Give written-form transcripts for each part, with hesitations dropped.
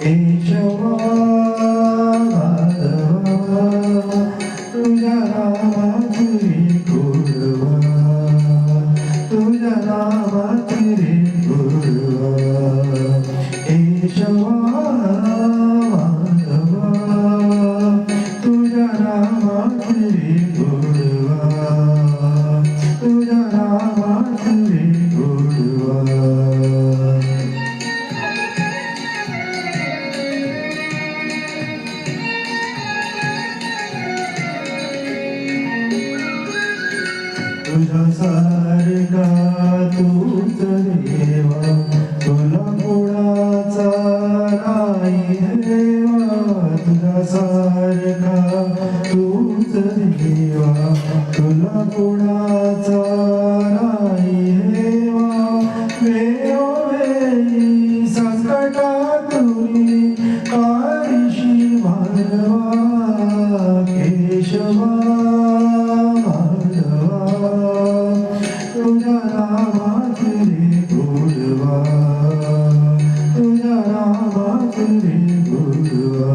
केशवा माधवा तुझ्या नामात रे गोडवा तुझ्या नामात रे गोडवा केशवा माधवा तुझ्या नामात रे गोडवा तुझ्या नामात रे गोडवा तुझ्यासारखा तूच देवा तुला कुणाचा नाही देवा तुझ्यासारखा तूच देवा तुला कुणाचा नाही देवा वेळोवेळी संकटातुनी काळीशी मानवा केशवा तुझ्या नामात रे गोडवा तुझ्या नामात रे गोडवा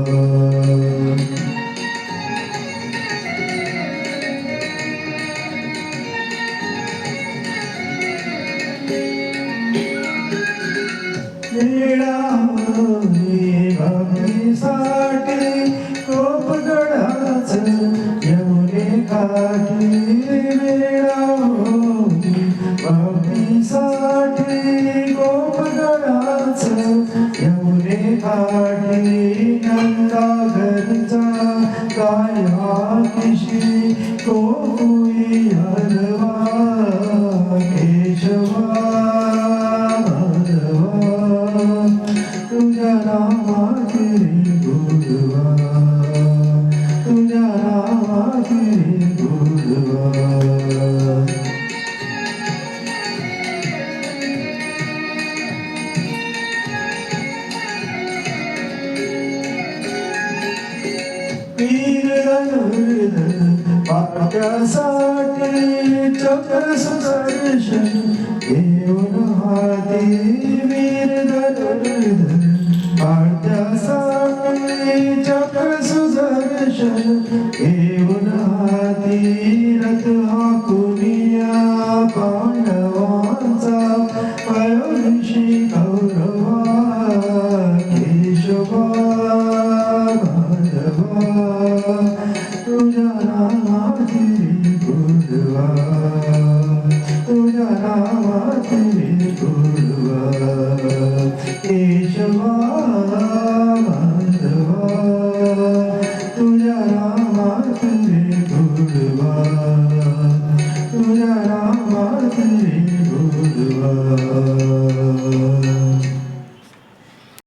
मिळाली भक्तीसाठी कोपगडाचं यमुने काठी मिळाली भक्तीसाठी कोपगडाचं यमुने काठी नंदा घरचा कायाकिशी कोई हलवा केशवा तुझ्या नामात रे गोडवा तुझ्या नामात रे गोडवा पीर धनुर्धर पाट्यासाठी चक्र सुदर्शन घेऊन हाती वीर धनुर्धर पाट्यासाठी चक्र सुदर्शन घेऊन हाती रथ हाकुनिया पांडवांचा पयोनिशी कौरवा केशवा तुझ्या नामात रे गोडवा तुझ्या नामात रे गोडवा केशवा माधवा तुझ्या नामात रे गोडवा तुझ्या नामात रे गोडवा